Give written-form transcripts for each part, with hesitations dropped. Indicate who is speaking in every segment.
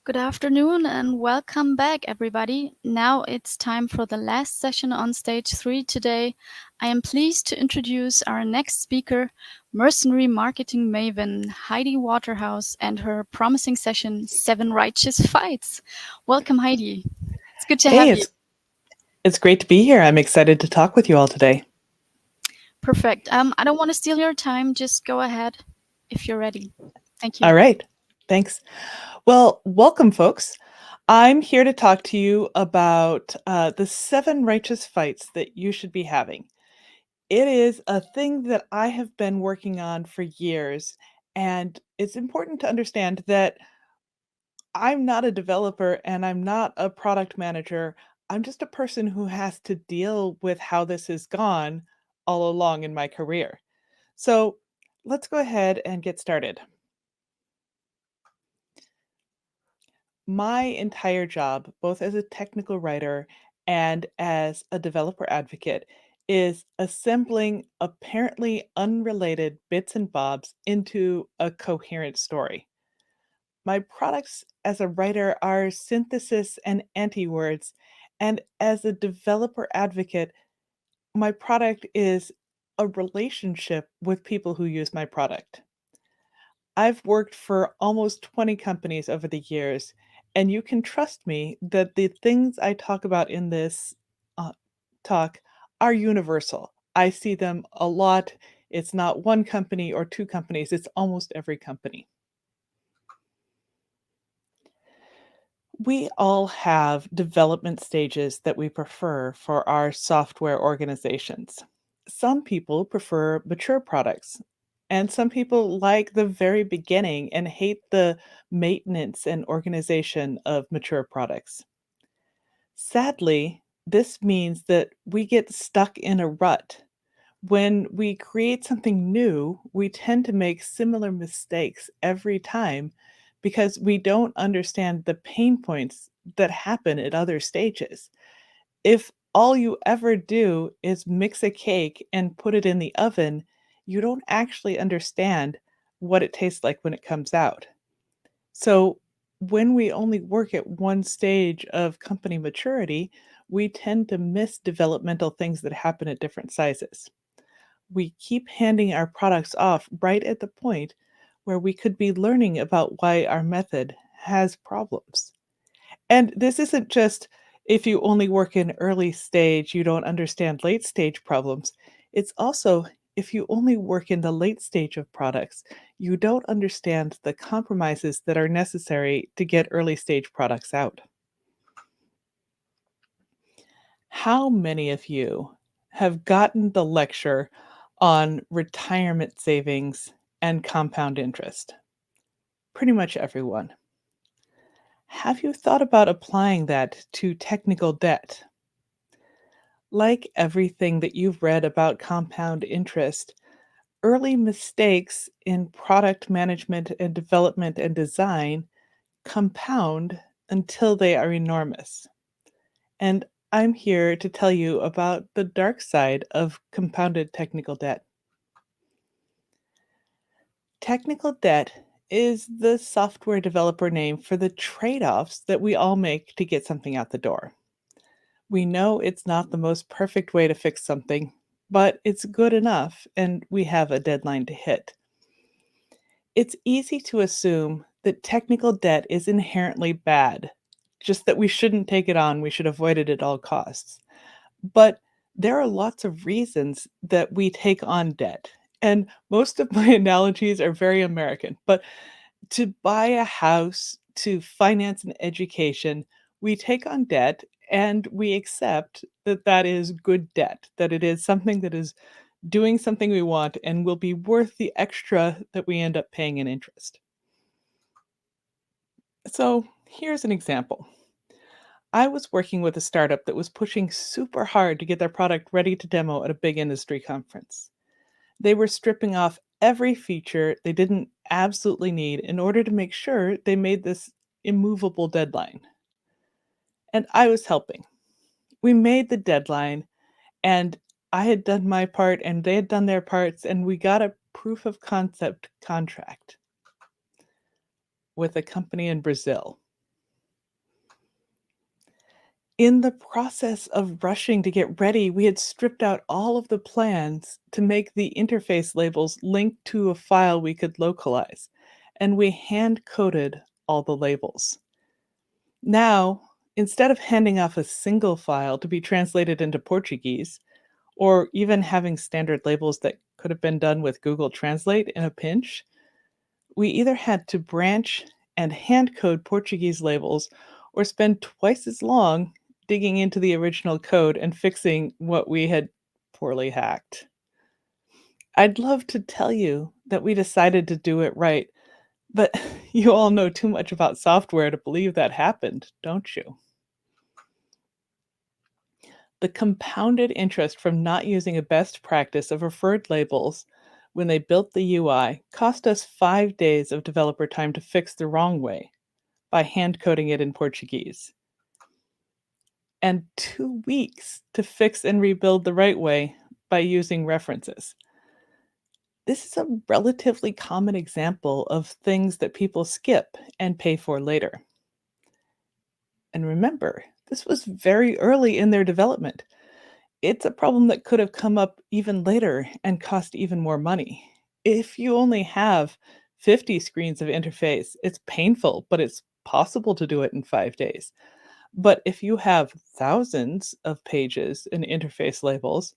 Speaker 1: Good afternoon and welcome back, everybody. Now it's time for the last session on stage 3 today. I am pleased to introduce our next speaker, mercenary marketing maven Heidi Waterhouse, and her promising session, 7 Righteous Fights. Welcome, Heidi. It's good to
Speaker 2: Hey,
Speaker 1: have you.
Speaker 2: it's great to be here. I'm excited to talk with you all today.
Speaker 1: Perfect. I don't want to steal your time. Just go ahead if you're ready. Thank you.
Speaker 2: All right, thanks. Well, welcome, folks. I'm here to talk to you about the 7 righteous fights that you should be having. It is a thing that I have been working on for years, and it's important to understand that I'm not a developer and I'm not a product manager. I'm just a person who has to deal with how this has gone all along in my career. So let's go ahead and get started. My entire job, both as a technical writer and as a developer advocate, is assembling apparently unrelated bits and bobs into a coherent story. My products as a writer are synthesis and anti-words, and as a developer advocate, my product is a relationship with people who use my product. I've worked for almost 20 companies over the years, and you can trust me that the things I talk about in this uh, talk are universal. I see them a lot. It's not one company or two companies, it's almost every company. We all have development stages that we prefer for our software organizations. Some people prefer mature products, and some people like the very beginning and hate the maintenance and organization of mature products. Sadly, this means that we get stuck in a rut. When we create something new, we tend to make similar mistakes every time because we don't understand the pain points that happen at other stages. If all you ever do is mix a cake and put it in the oven, you don't actually understand what it tastes like when it comes out. So, when we only work at one stage of company maturity, we tend to miss developmental things that happen at different sizes. We keep handing our products off right at the point where we could be learning about why our method has problems. And this isn't just if you only work in early stage, you don't understand late stage problems. It's also if you only work in the late stage of products, you don't understand the compromises that are necessary to get early stage products out. How many of you have gotten the lecture on retirement savings and compound interest? Pretty much everyone. Have you thought about applying that to technical debt? Like everything that you've read about compound interest, early mistakes in product management and development and design compound until they are enormous. And I'm here to tell you about the dark side of compounded technical debt. Technical debt is the software developer name for the trade offs that we all make to get something out the door. We know it's not the most perfect way to fix something, but it's good enough and we have a deadline to hit. It's easy to assume that technical debt is inherently bad, just that we shouldn't take it on, we should avoid it at all costs. But there are lots of reasons that we take on debt. And most of my analogies are very American, but to buy a house, to finance an education, we take on debt and we accept that that is good debt, that it is something that is doing something we want and will be worth the extra that we end up paying in interest. So here's an example. I was working with a startup that was pushing super hard to get their product ready to demo at a big industry conference. They were stripping off every feature they didn't absolutely need in order to make sure they made this immovable deadline. And I was helping. We made the deadline, and I had done my part, and they had done their parts, and we got a proof of concept contract with a company in Brazil. In the process of rushing to get ready, we had stripped out all of the plans to make the interface labels link to a file we could localize, and we hand coded all the labels. Now, instead of handing off a single file to be translated into Portuguese, or even having standard labels that could have been done with Google Translate in a pinch, we either had to branch and hand code Portuguese labels or spend twice as long digging into the original code and fixing what we had poorly hacked. I'd love to tell you that we decided to do it right, but you all know too much about software to believe that happened, don't you? The compounded interest from not using a best practice of referred labels when they built the UI cost us 5 days of developer time to fix the wrong way by hand coding it in Portuguese, and 2 weeks to fix and rebuild the right way by using references. This is a relatively common example of things that people skip and pay for later. And remember, this was very early in their development. It's a problem that could have come up even later and cost even more money. If you only have 50 screens of interface, it's painful, but it's possible to do it in 5 days. But if you have thousands of pages and interface labels,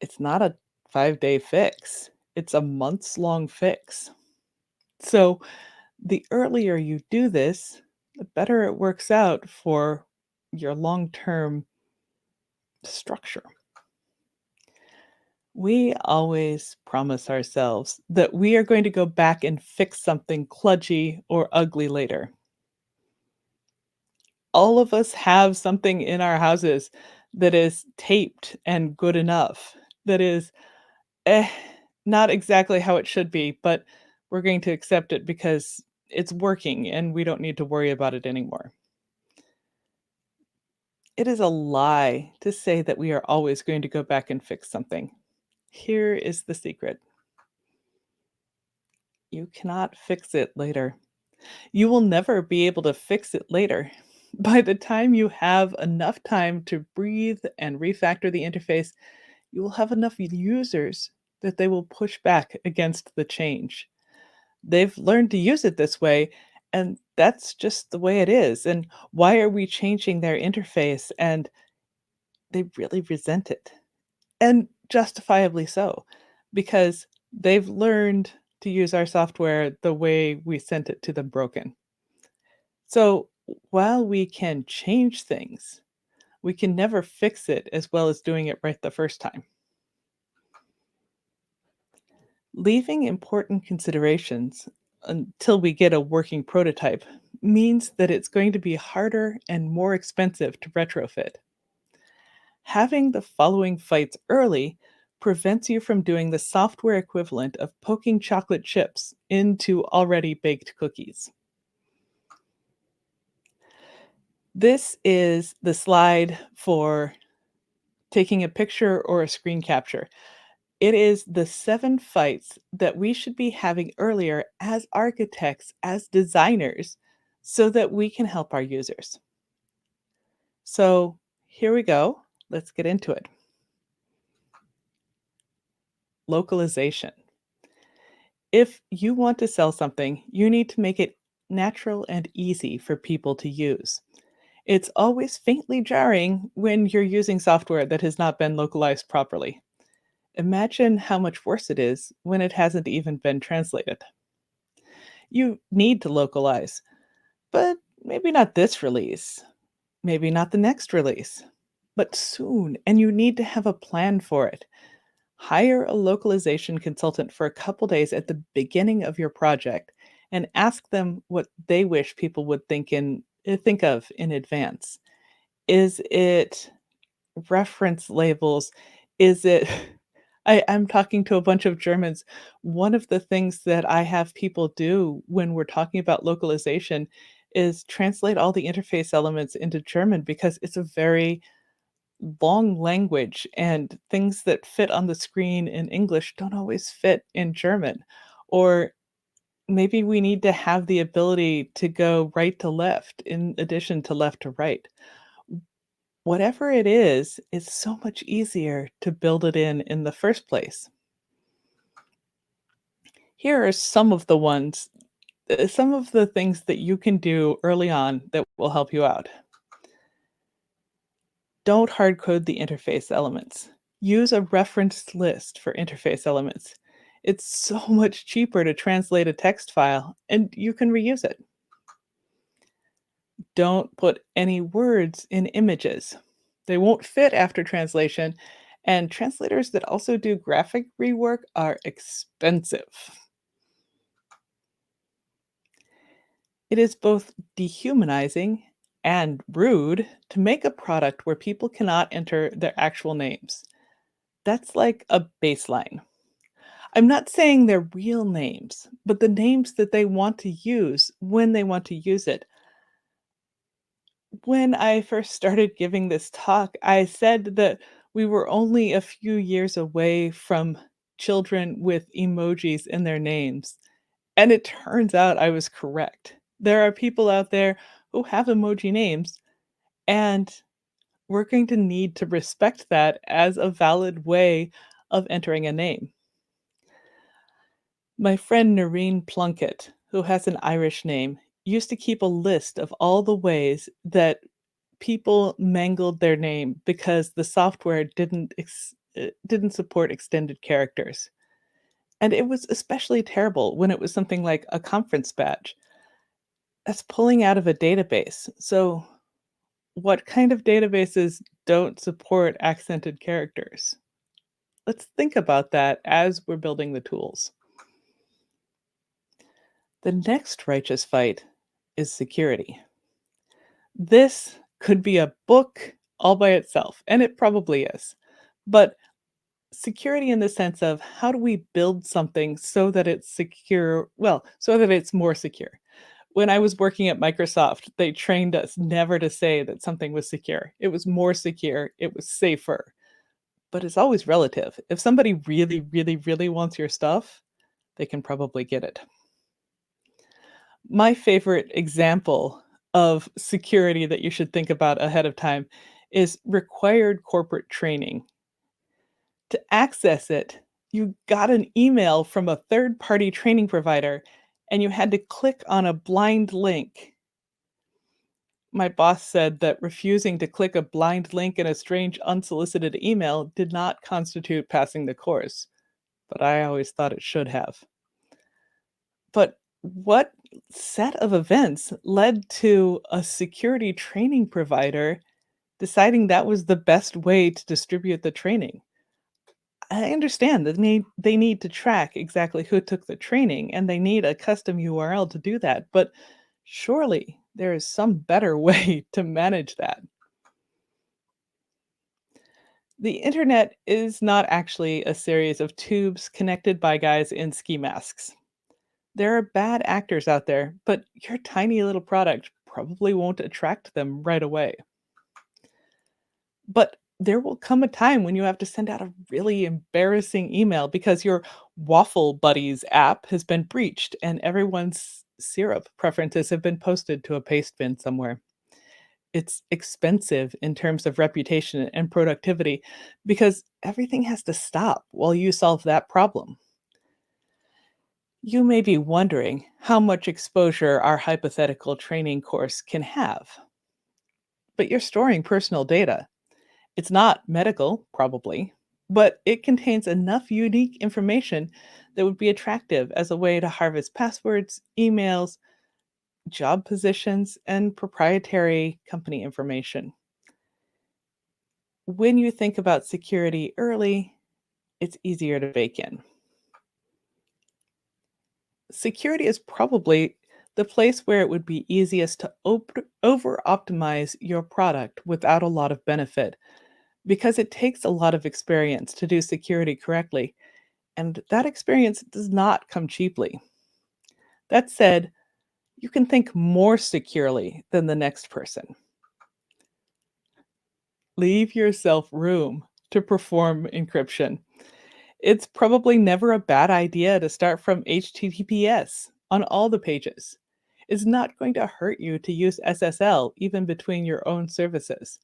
Speaker 2: it's not a 5 day fix, it's a months long fix. So the earlier you do this, the better it works out for your long term structure. We always promise ourselves that we are going to go back and fix something kludgy or ugly later. All of us have something in our houses that is taped and good enough, that is, eh, not exactly how it should be, but we're going to accept it because it's working and we don't need to worry about it anymore. It is a lie to say that we are always going to go back and fix something. Here is the secret: you cannot fix it later. You will never be able to fix it later. By the time you have enough time to breathe and refactor the interface, you will have enough users that they will push back against the change. They've learned to use it this way, and that's just the way it is. And why are we changing their interface? And they really resent it. And justifiably so, because they've learned to use our software the way we sent it to them broken. So while we can change things, we can never fix it as well as doing it right the first time. Leaving important considerations until we get a working prototype means that it's going to be harder and more expensive to retrofit. Having the following fights early prevents you from doing the software equivalent of poking chocolate chips into already baked cookies. This is the slide for taking a picture or a screen capture. It is the 7 fights that we should be having earlier as architects, as designers, so that we can help our users. So here we go. Let's get into it. Localization. If you want to sell something, you need to make it natural and easy for people to use. It's always faintly jarring when you're using software that has not been localized properly. Imagine how much worse it is when it hasn't even been translated. You need to localize, but maybe not this release, maybe not the next release, but soon, and you need to have a plan for it. Hire a localization consultant for a couple days at the beginning of your project and ask them what they wish people would think of in advance. Is it reference labels? Is it I'm talking to a bunch of Germans. One of the things that I have people do when we're talking about localization is translate all the interface elements into German because it's a very long language and things that fit on the screen in English don't always fit in German. Or maybe we need to have the ability to go right to left in addition to left to right. Whatever it is, it's so much easier to build it in the first place. Here are some of the things that you can do early on that will help you out. Don't hard code the interface elements. Use a referenced list for interface elements. It's so much cheaper to translate a text file, and you can reuse it. Don't put any words in images. They won't fit after translation, and translators that also do graphic rework are expensive. It is both dehumanizing and rude to make a product where people cannot enter their actual names. That's like a baseline. I'm not saying their real names, but the names that they want to use when they want to use it. When I first started giving this talk, I said that we were only a few years away from children with emojis in their names. And it turns out I was correct. There are people out there who have emoji names, and we're going to need to respect that as a valid way of entering a name. My friend Noreen Plunkett, who has an Irish name, used to keep a list of all the ways that people mangled their name because the software didn't support extended characters. And it was especially terrible when it was something like a conference badge. That's pulling out of a database. So, what kind of databases don't support accented characters? Let's think about that as we're building the tools. The next righteous fight is security. This could be a book all by itself, and it probably is. But security in the sense of how do we build something so that it's secure, well, so that it's more secure. When I was working at Microsoft, they trained us never to say that something was secure. It was more secure, it was safer. But it's always relative. If somebody really, really, really wants your stuff, they can probably get it. My favorite example of security that you should think about ahead of time is required corporate training. To access it, you got an email from a third party training provider and you had to click on a blind link. My boss said that refusing to click a blind link in a strange unsolicited email did not constitute passing the course, but I always thought it should have. But what set of events led to a security training provider deciding that was the best way to distribute the training? I understand that they need to track exactly who took the training and they need a custom URL to do that, but surely there is some better way to manage that. The internet is not actually a series of tubes connected by guys in ski masks. There are bad actors out there, but your tiny little product probably won't attract them right away. But there will come a time when you have to send out a really embarrassing email because your Waffle Buddies app has been breached and everyone's syrup preferences have been posted to a paste bin somewhere. It's expensive in terms of reputation and productivity because everything has to stop while you solve that problem. You may be wondering how much exposure our hypothetical training course can have, but you're storing personal data. It's not medical, probably, but it contains enough unique information that would be attractive as a way to harvest passwords, emails, job positions, and proprietary company information. When you think about security early, it's easier to bake in. Security is probably the place where it would be easiest to over optimize your product without a lot of benefit because it takes a lot of experience to do security correctly, and that experience does not come cheaply. That said, you can think more securely than the next person. Leave yourself room to perform encryption. It's probably never a bad idea to start from HTTPS on all the pages. It's not going to hurt you to use SSL even between your own services.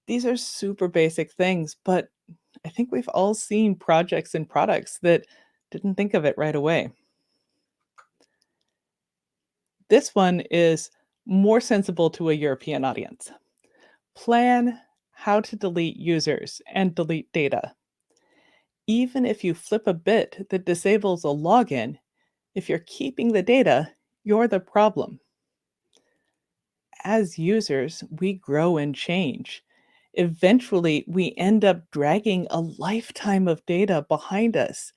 Speaker 2: These are super basic things, but I think we've all seen projects and products that didn't think of it right away. This one is more sensible to a European audience. Plan how to delete users and delete data. Even if you flip a bit that disables a login, if you're keeping the data, you're the problem. As users, we grow and change. Eventually, we end up dragging a lifetime of data behind us,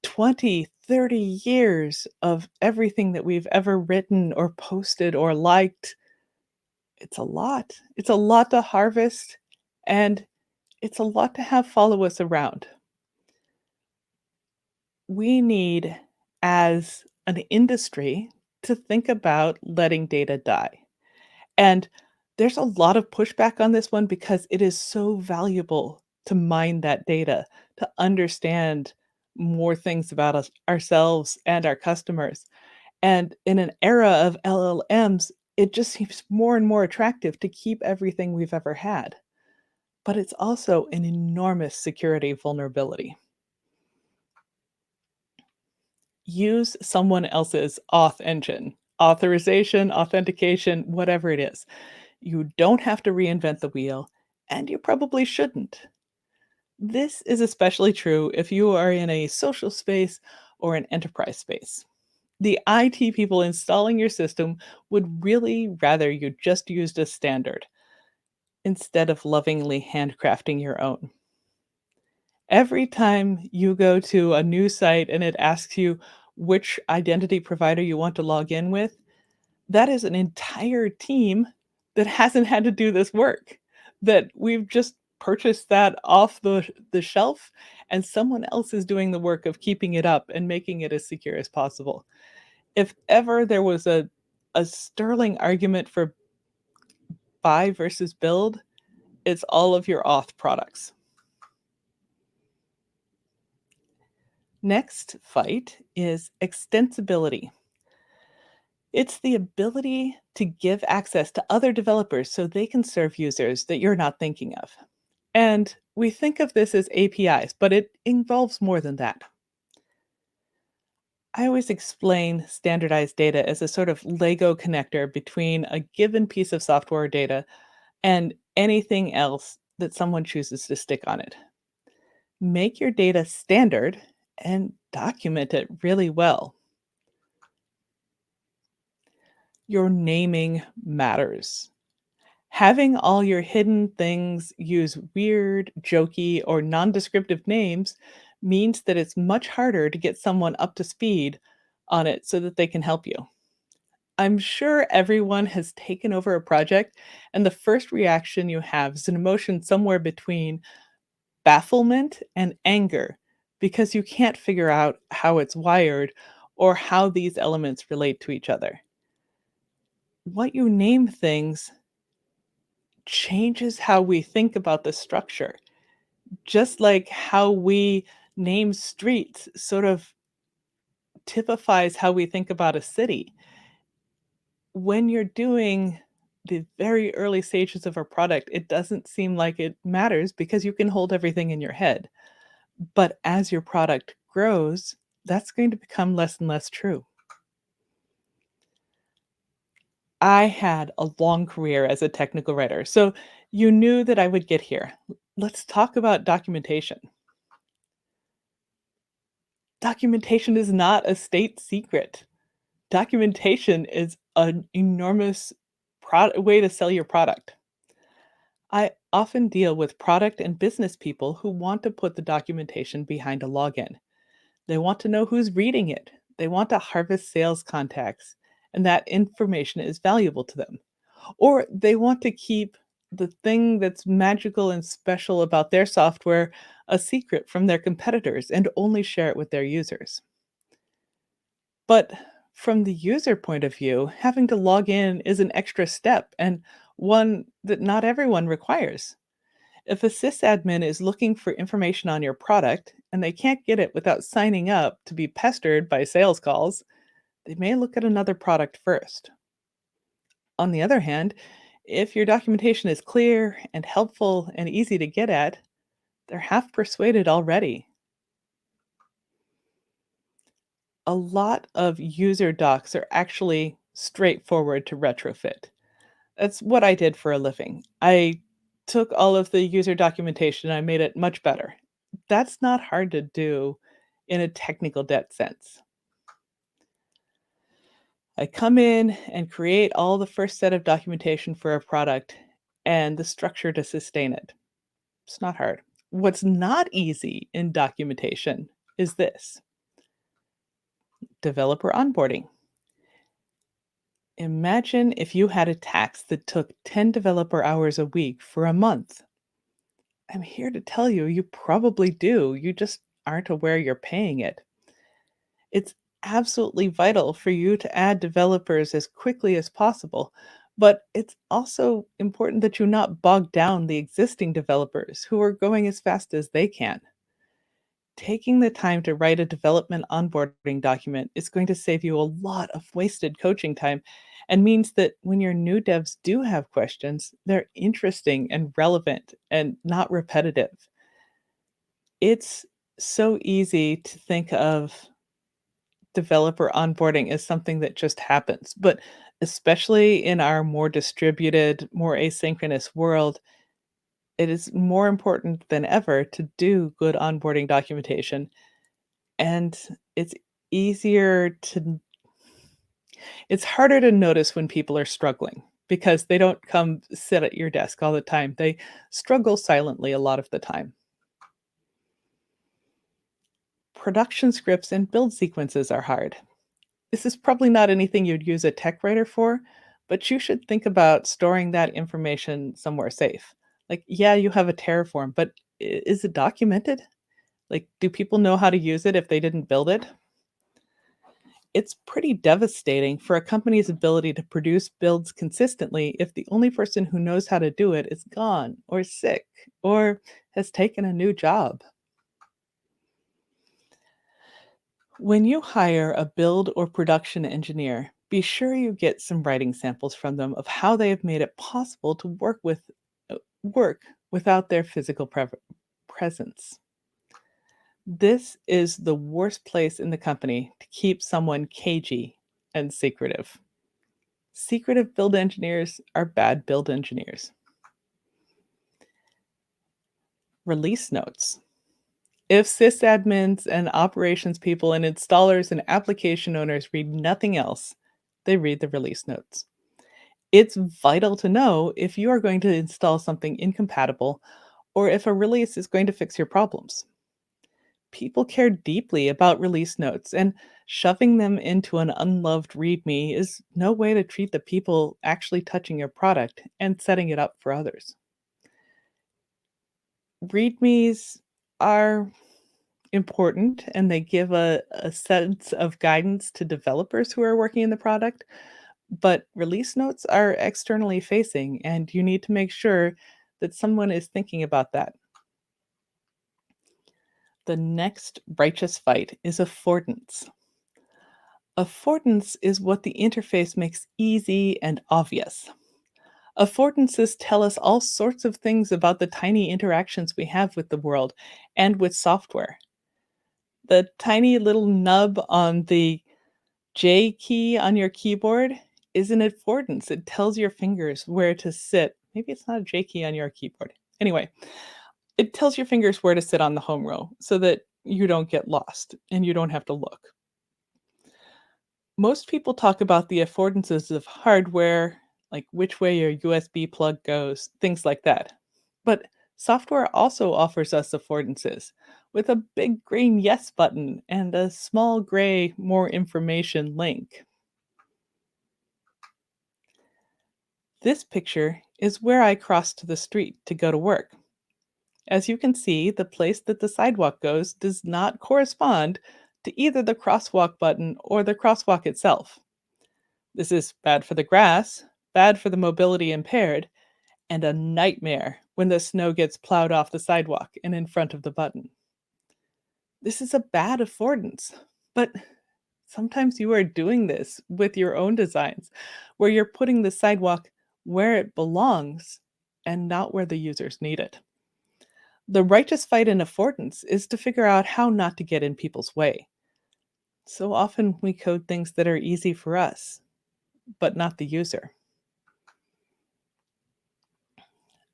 Speaker 2: 20, 30 years of everything that we've ever written or posted or liked. It's a lot. It's a lot to harvest, and it's a lot to have follow us around. We need, as an industry, to think about letting data die. And there's a lot of pushback on this one because it is so valuable to mine that data, to understand more things about us, ourselves and our customers. And in an era of LLMs, it just seems more and more attractive to keep everything we've ever had. But it's also an enormous security vulnerability. Use someone else's auth engine, authorization, authentication, whatever it is. You don't have to reinvent the wheel, and you probably shouldn't. This is especially true if you are in a social space or an enterprise space. The IT people installing your system would really rather you just used a standard instead of lovingly handcrafting your own. Every time you go to a new site and it asks you which identity provider you want to log in with, that is an entire team that hasn't had to do this work, that we've just purchased that off the shelf, and someone else is doing the work of keeping it up and making it as secure as possible. If ever there was a sterling argument for buy versus build, it's all of your auth products. Next fight is extensibility. It's the ability to give access to other developers so they can serve users that you're not thinking of. And we think of this as APIs, but it involves more than that. I always explain standardized data as a sort of Lego connector between a given piece of software or data and anything else that someone chooses to stick on it. Make your data standard and document it really well. Your naming matters. Having all your hidden things use weird, jokey, or nondescriptive names means that it's much harder to get someone up to speed on it so that they can help you. I'm sure everyone has taken over a project, and the first reaction you have is an emotion somewhere between bafflement and anger because you can't figure out how it's wired or how these elements relate to each other. What you name things changes how we think about the structure, just like how we name streets sort of typifies how we think about a city. When you're doing the very early stages of a product, it doesn't seem like it matters because you can hold everything in your head. But as your product grows, that's going to become less and less true. I had a long career as a technical writer, so you knew that I would get here. Let's talk about documentation. Documentation is not a state secret. Documentation is an enormous way to sell your product. I often deal with product and business people who want to put the documentation behind a login. They want to know who's reading it. They want to harvest sales contacts, and that information is valuable to them. Or they want to keep the thing that's magical and special about their software a secret from their competitors and only share it with their users. But from the user point of view, having to log in is an extra step and one that not everyone requires. If a sysadmin is looking for information on your product and they can't get it without signing up to be pestered by sales calls, they may look at another product first. On the other hand, If your documentation is clear and helpful and easy to get at, they're half persuaded already. A lot of user docs are actually straightforward to retrofit. That's what I did for a living. I took all of the user documentation and I made it much better. That's not hard to do in a technical debt sense. I come in and create all the first set of documentation for a product and the structure to sustain it. It's not hard. What's not easy in documentation is this: developer onboarding. Imagine if you had a tax that took 10 developer hours a week for a month. I'm here to tell you, you probably do. You just aren't aware you're paying it. It's absolutely vital for you to add developers as quickly as possible, but it's also important that you not bog down the existing developers who are going as fast as they can. Taking the time to write a development onboarding document is going to save you a lot of wasted coaching time and means that when your new devs do have questions, they're interesting and relevant and not repetitive. It's so easy to think of developer onboarding as something that just happens, but especially in our more distributed, more asynchronous world, it is more important than ever to do good onboarding documentation. And it's easier to it's harder to notice when people are struggling because they don't come sit at your desk all the time. They struggle silently a lot of the time. Production scripts and build sequences are hard. This is probably not anything you'd use a tech writer for, but you should think about storing that information somewhere safe. Like, yeah, you have a Terraform, but is it documented? Like, do people know how to use it if they didn't build it? It's pretty devastating for a company's ability to produce builds consistently if the only person who knows how to do it is gone or sick or has taken a new job. When you hire a build or production engineer, be sure you get some writing samples from them of how they have made it possible to work without their physical presence. This is the worst place in the company to keep someone cagey and secretive. Secretive build engineers are bad build engineers. Release notes. If sysadmins and operations people and installers and application owners read nothing else, they read the release notes. It's vital to know if you are going to install something incompatible or if a release is going to fix your problems. People care deeply about release notes, and shoving them into an unloved README is no way to treat the people actually touching your product and setting it up for others. READMEs are important and they give a sense of guidance to developers who are working in the product, but release notes are externally facing, and you need to make sure that someone is thinking about that. The next righteous fight is affordance. Affordance is what the interface makes easy and obvious. Affordances tell us all sorts of things about the tiny interactions we have with the world and with software. The tiny little nub on the J key on your keyboard is an affordance. It tells your fingers where to sit. Maybe it's not a J key on your keyboard. Anyway, it tells your fingers where to sit on the home row so that you don't get lost and you don't have to look. Most people talk about the affordances of hardware, like which way your USB plug goes, things like that. But software also offers us affordances with a big green yes button and a small gray more information link. This picture is where I crossed the street to go to work. As you can see, the place that the sidewalk goes does not correspond to either the crosswalk button or the crosswalk itself. This is bad for the grass, bad for the mobility impaired, and a nightmare when the snow gets plowed off the sidewalk and in front of the button. This is a bad affordance, but sometimes you are doing this with your own designs, where you're putting the sidewalk where it belongs and not where the users need it. The righteous fight in affordance is to figure out how not to get in people's way. So often we code things that are easy for us, but not the user.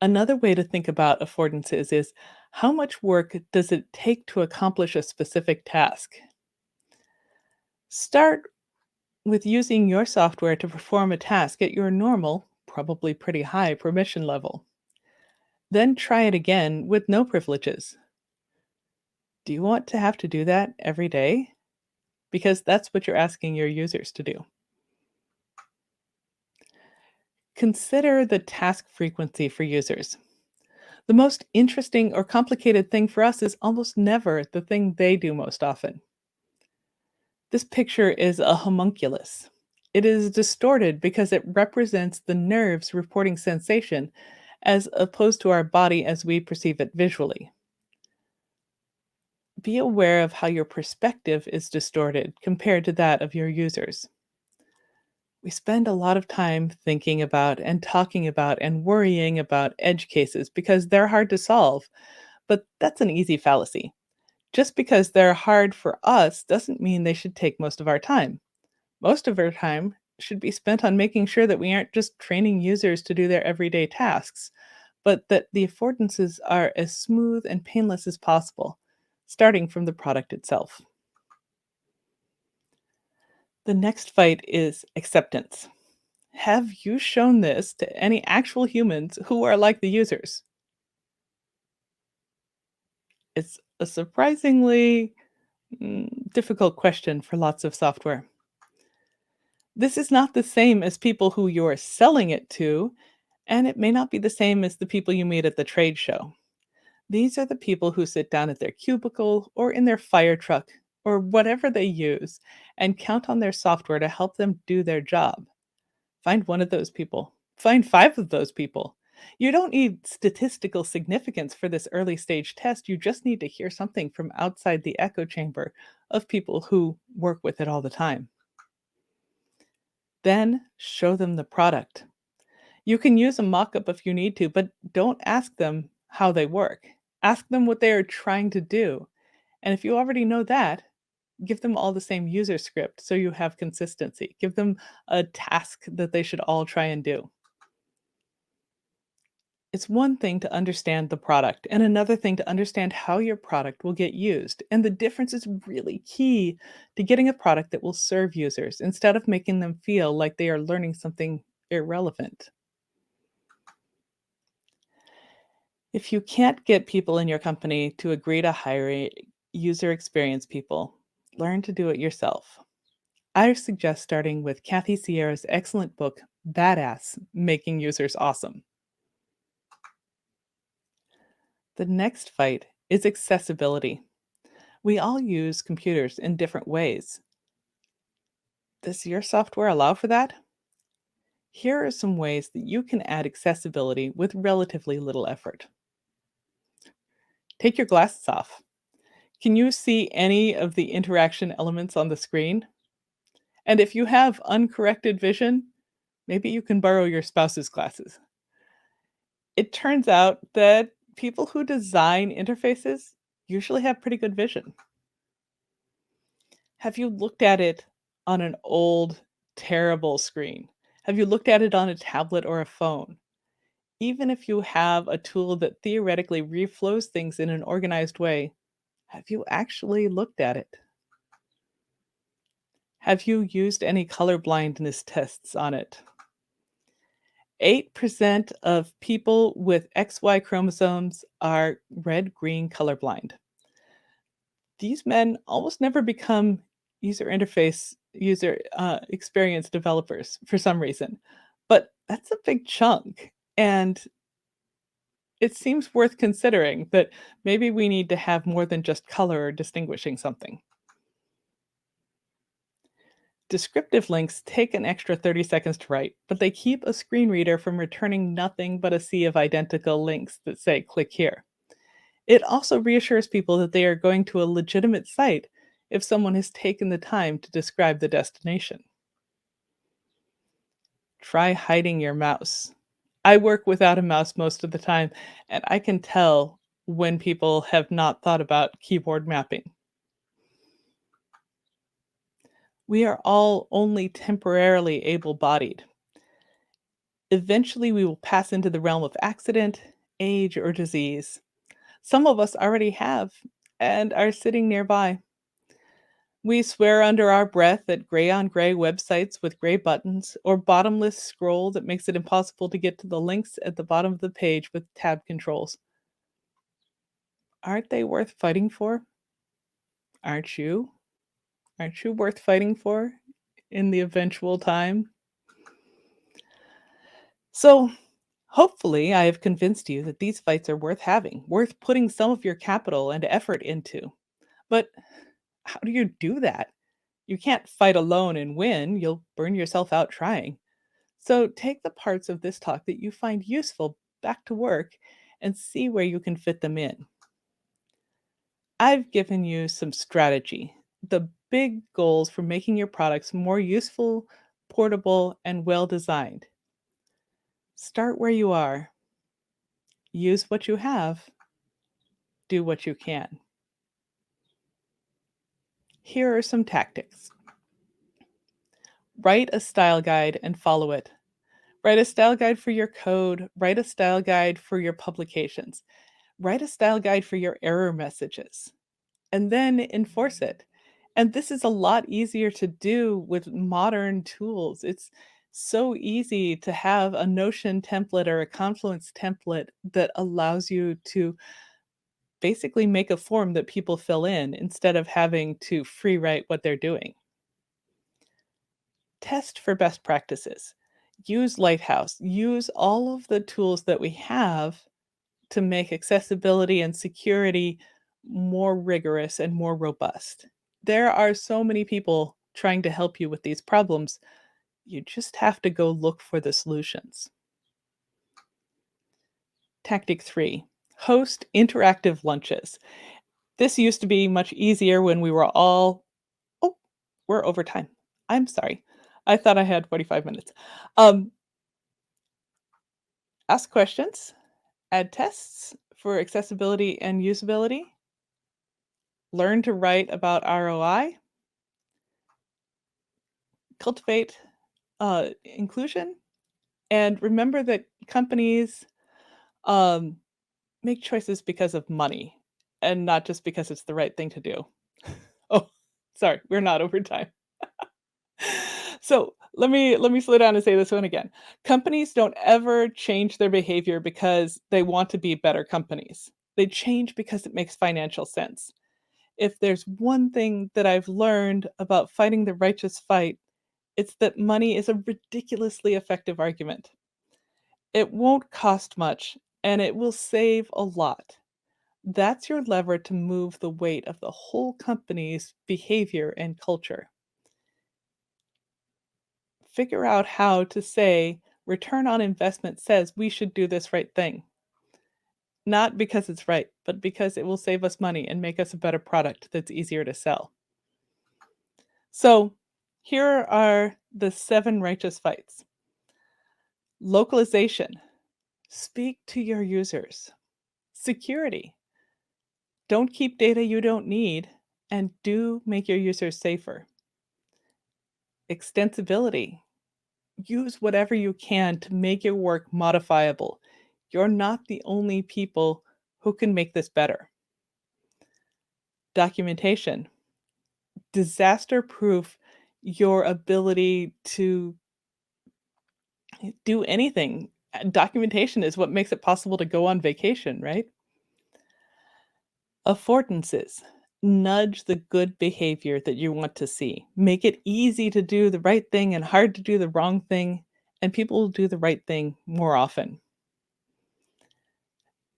Speaker 2: Another way to think about affordances is how much work does it take to accomplish a specific task? Start with using your software to perform a task at your normal, probably pretty high permission level. Then try it again with no privileges. Do you want to have to do that every day? Because that's what you're asking your users to do. Consider the task frequency for users. The most interesting or complicated thing for us is almost never the thing they do most often. This picture is a homunculus. It is distorted because it represents the nerves reporting sensation as opposed to our body as we perceive it visually. Be aware of how your perspective is distorted compared to that of your users. We spend a lot of time thinking about and talking about and worrying about edge cases because they're hard to solve, but that's an easy fallacy. Just because they're hard for us doesn't mean they should take most of our time. Most of our time should be spent on making sure that we aren't just training users to do their everyday tasks, but that the affordances are as smooth and painless as possible, starting from the product itself. The next fight is acceptance. Have you shown this to any actual humans who are like the users? It's a surprisingly difficult question for lots of software. This is not the same as people who you're selling it to, and it may not be the same as the people you meet at the trade show. These are the people who sit down at their cubicle or in their fire truck or whatever they use and count on their software to help them do their job. Find one of those people. Find five of those people. You don't need statistical significance for this early stage test. You just need to hear something from outside the echo chamber of people who work with it all the time. Then show them the product. You can use a mock-up if you need to, but don't ask them how they work. Ask them what they are trying to do. And if you already know that, give them all the same user script so you have consistency. Give them a task that they should all try and do. It's one thing to understand the product and another thing to understand how your product will get used. And the difference is really key to getting a product that will serve users instead of making them feel like they are learning something irrelevant. If you can't get people in your company to agree to hire user experience people, learn to do it yourself. I suggest starting with Kathy Sierra's excellent book, Badass Making Users Awesome. The next fight is accessibility. We all use computers in different ways. Does your software allow for that? Here are some ways that you can add accessibility with relatively little effort. Take your glasses off. Can you see any of the interaction elements on the screen? And if you have uncorrected vision, maybe you can borrow your spouse's glasses. It turns out that people who design interfaces usually have pretty good vision. Have you looked at it on an old, terrible screen? Have you looked at it on a tablet or a phone? Even if you have a tool that theoretically reflows things in an organized way, have you actually looked at it? Have you used any color blindness tests on it? 8% of people with XY chromosomes are red-green colorblind. These men almost never become user experience developers for some reason, but that's a big chunk, and it seems worth considering that maybe we need to have more than just color distinguishing something. Descriptive links take an extra 30 seconds to write, but they keep a screen reader from returning nothing but a sea of identical links that say click here. It also reassures people that they are going to a legitimate site if someone has taken the time to describe the destination. Try hiding your mouse. I work without a mouse most of the time, and I can tell when people have not thought about keyboard mapping. We are all only temporarily able bodied. Eventually, we will pass into the realm of accident, age, or disease. Some of us already have and are sitting nearby. We swear under our breath at gray on gray websites with gray buttons or bottomless scroll that makes it impossible to get to the links at the bottom of the page with tab controls. Aren't they worth fighting for? Aren't you? Aren't you worth fighting for in the eventual time? So, hopefully, I have convinced you that these fights are worth having, worth putting some of your capital and effort into. But how do you do that? You can't fight alone and win, you'll burn yourself out trying. So, take the parts of this talk that you find useful back to work and see where you can fit them in. I've given you some strategy, the big goals for making your products more useful, portable, and well designed. Start where you are, use what you have, do what you can. Here are some tactics. Write a style guide and follow it. Write a style guide for your code, write a style guide for your publications, write a style guide for your error messages, and then enforce it. And this is a lot easier to do with modern tools. It's so easy to have a Notion template or a Confluence template that allows you to basically make a form that people fill in instead of having to free write what they're doing. Test for best practices. Use Lighthouse. Use all of the tools that we have to make accessibility and security more rigorous and more robust. There are so many people trying to help you with these problems. You just have to go look for the solutions. Tactic 3, host interactive lunches. This used to be much easier when we were all, oh, we're over time. I'm sorry. I thought I had 45 minutes. Um, Ask questions, add tests for accessibility and usability, learn to write about ROI, cultivate inclusion, and remember that companies um, make choices because of money and not just because it's the right thing to do. Oh, sorry, we're not over time. So let me slow down and say this one again. Companies don't ever change their behavior because they want to be better companies. They change because it makes financial sense. If there's one thing that I've learned about fighting the righteous fight, it's that money is a ridiculously effective argument. It won't cost much and it will save a lot. That's your lever to move the weight of the whole company's behavior and culture. Figure out how to say return on investment says we should do this right thing. Not because it's right, but because it will save us money and make us a better product that's easier to sell. So, here are the 7 righteous fights. Localization. Speak to your users. Security. Don't keep data you don't need and do make your users safer. Extensibility. Use whatever you can to make your work modifiable. You're not the only people who can make this better. Documentation. Disaster proof your ability to do anything. Documentation is what makes it possible to go on vacation, right? Affordances. Nudge the good behavior that you want to see. Make it easy to do the right thing and hard to do the wrong thing, and people will do the right thing more often.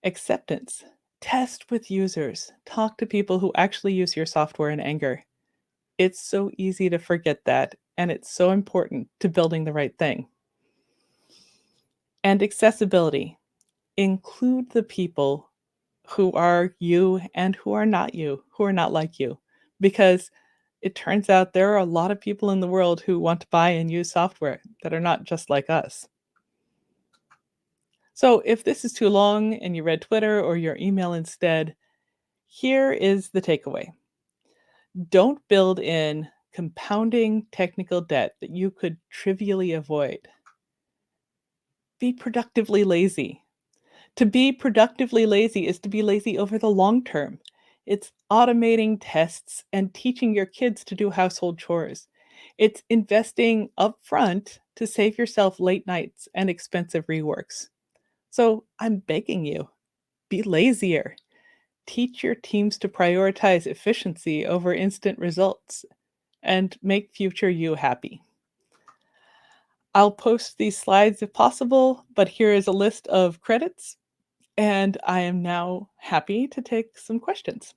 Speaker 2: Acceptance. Test with users. Talk to people who actually use your software in anger. It's so easy to forget that, and it's so important to building the right thing. And accessibility. Include the people who are you and who are not you, who are not like you. Because it turns out there are a lot of people in the world who want to buy and use software that are not just like us. So if this is too long and you read Twitter or your email instead, here is the takeaway. Don't build in compounding technical debt that you could trivially avoid. Be productively lazy. To be productively lazy is to be lazy over the long term. It's automating tests and teaching your kids to do household chores. It's investing upfront to save yourself late nights and expensive reworks. So I'm begging you, be lazier. Teach your teams to prioritize efficiency over instant results and make future you happy. I'll post these slides if possible, but here is a list of credits, and I am now happy to take some questions.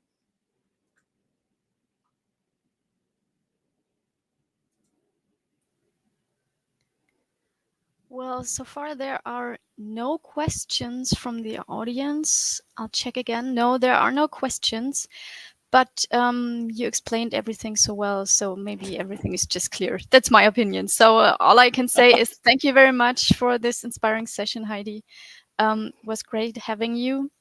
Speaker 1: Well, so far there are no questions from the audience. I'll check again. No, there are no questions. But you explained everything so well, so maybe everything is just clear. That's my opinion. So all I can say is thank you very much for this inspiring session, Heidi. Was great having you.